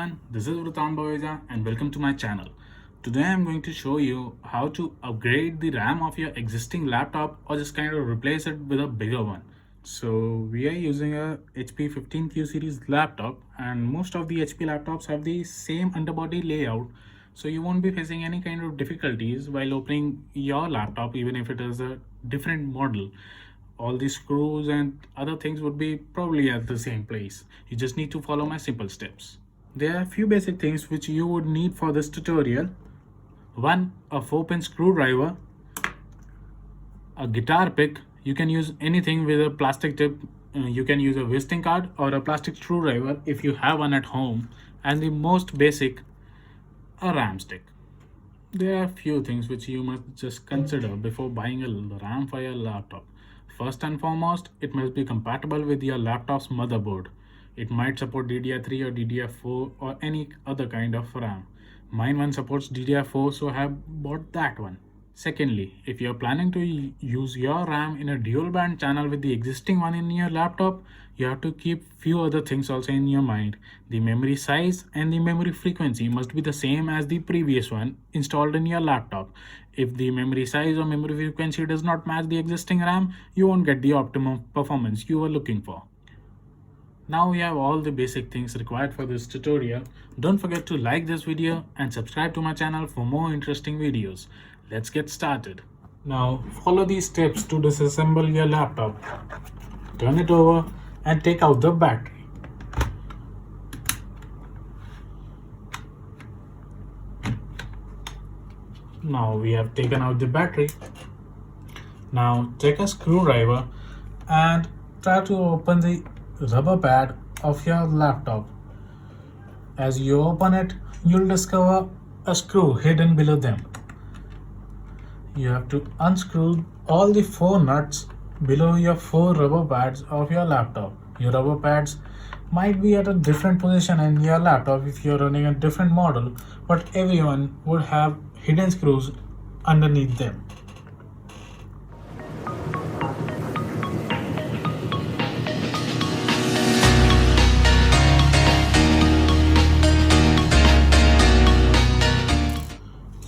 everyone, this is Vritant Baweja and welcome to my channel. Today I'm going to show you how to upgrade the RAM of your existing laptop or just kind of replace it with a bigger one. So we are using a HP 15Q series laptop and most of the HP laptops have the same underbody layout, so you won't be facing any kind of difficulties while opening your laptop even if it is a different model. All the screws and other things would be probably at the same place. You just need to follow my simple steps. There are a few basic things which you would need for this tutorial. One, a 4-pin screwdriver, a guitar pick. You can use anything with a plastic tip. You can use a visiting card or a plastic screwdriver if you have one at home. And the most basic, a RAM stick. There are a few things which you must just consider before buying a RAM for your laptop. First and foremost, it must be compatible with your laptop's motherboard. It might support DDR3 or DDR4 or any other kind of RAM. Mine one supports DDR4, so I have bought that one. Secondly, if you are planning to use your RAM in a dual band channel with the existing one in your laptop, you have to keep few other things also in your mind. The memory size and the memory frequency must be the same as the previous one installed in your laptop. If the memory size or memory frequency does not match the existing RAM, you won't get the optimum performance you are looking for. Now we have all the basic things required for this tutorial. Don't forget to like this video and subscribe to my channel for more interesting videos. Let's get started. Now follow these steps to disassemble your laptop. Turn it over and take out the battery. Now we have taken out the battery. Now take a screwdriver and try to open the rubber pad of your laptop. As you open it, you'll discover a screw hidden below them. You have to unscrew all the 4 nuts below your 4 rubber pads of your laptop. Your rubber pads might be at a different position in your laptop if you're running a different model, but everyone would have hidden screws underneath them.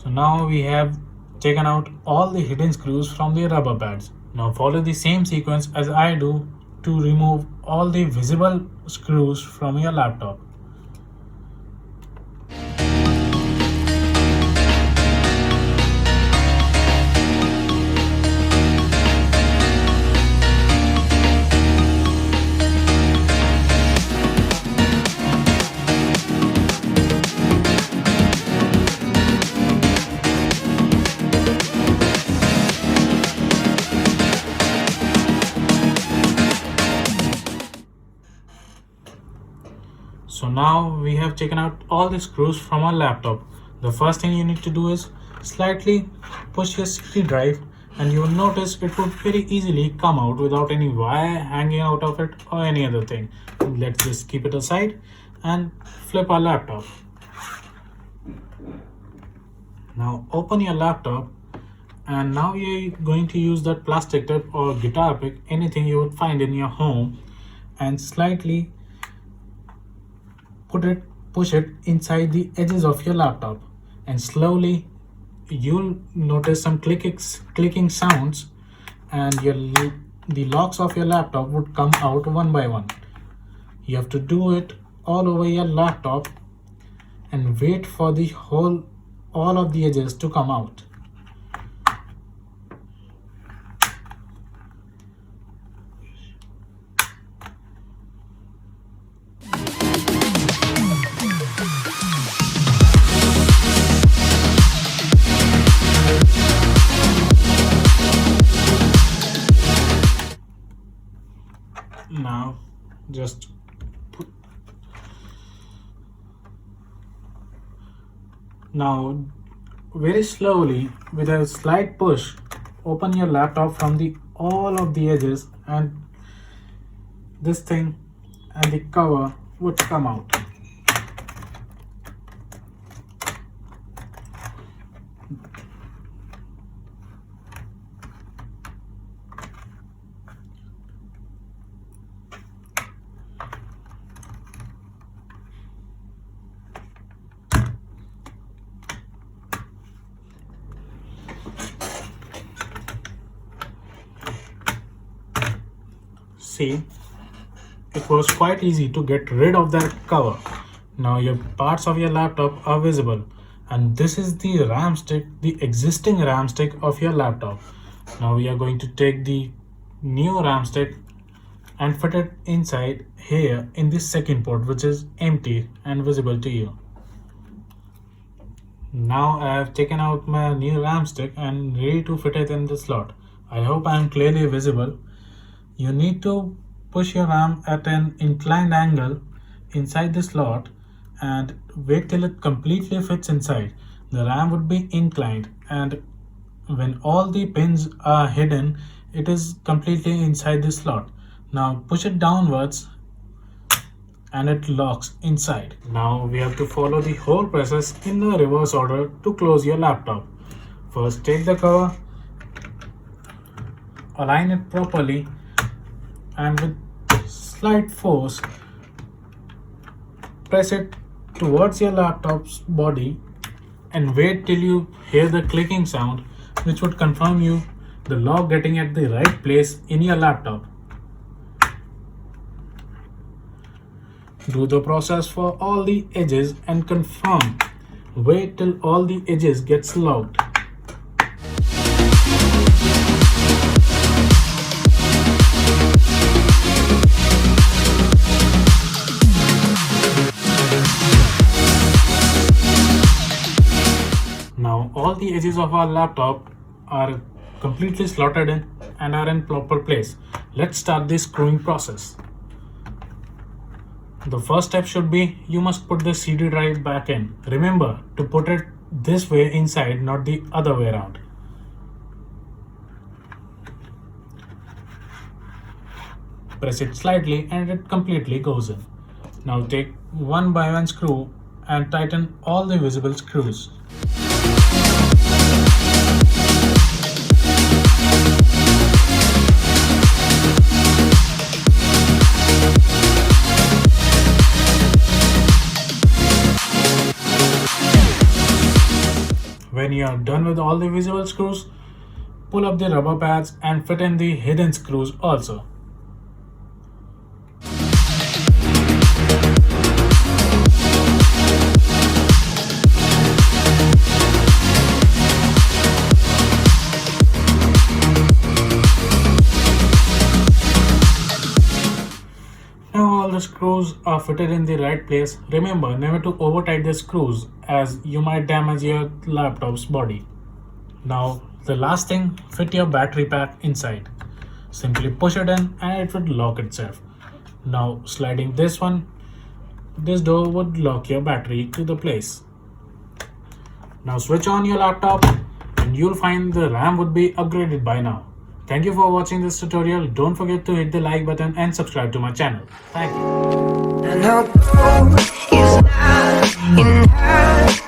So now we have taken out all the hidden screws from the rubber pads. Now follow the same sequence as I do to remove all the visible screws from your laptop. So now we have taken out all the screws from our laptop. The first thing you need to do is slightly push your CD drive and you will notice it would very easily come out without any wire hanging out of it or any other thing. Let's just keep it aside and flip our laptop. Now open your laptop and now you're going to use that plastic tip or guitar pick, anything you would find in your home, and slightly push it inside the edges of your laptop, and slowly you'll notice some clicking sounds and the locks of your laptop would come out one by one. You have to do it all over your laptop and wait for all of the edges to come out. Now just now very slowly with a slight push open your laptop from all of the edges and this thing and the cover would come out. see, it was quite easy to get rid of that cover. Now your parts of your laptop are visible, and this is the RAM stick, the existing RAM stick of your laptop. Now we are going to take the new RAM stick and fit it inside here in the second port, which is empty and visible to you. Now I have taken out my new RAM stick and ready to fit it in the slot. I hope I am clearly visible. You need to push your RAM at an inclined angle inside the slot and wait till it completely fits inside. The RAM would be inclined, and when all the pins are hidden, it is completely inside the slot. Now push it downwards and it locks inside. Now we have to follow the whole process in the reverse order to close your laptop. First take the cover, align it properly, and with slight force press it towards your laptop's body and wait till you hear the clicking sound, which would confirm you the lock getting at the right place in your laptop. Do the process for all the edges and confirm. Wait till all the edges gets locked. Now all the edges of our laptop are completely slotted in and are in proper place. Let's start the screwing process. The first step should be you must put the CD drive back in. Remember to put it this way inside, not the other way around. Press it slightly and it completely goes in. Now take one by one screw and tighten all the visible screws. When you are done with all the visible screws, pull up the rubber pads and fit in the hidden screws also. Now all the screws are fitted in the right place. Remember never to over tight the screws, as you might damage your laptop's body. Now the last thing, fit your battery pack inside. Simply push it in and it would lock itself. Now sliding this door would lock your battery to the place. Now switch on your laptop and you'll find the RAM would be upgraded by now. Thank you for watching this tutorial. Don't forget to hit the like button and subscribe to my channel. Thank you.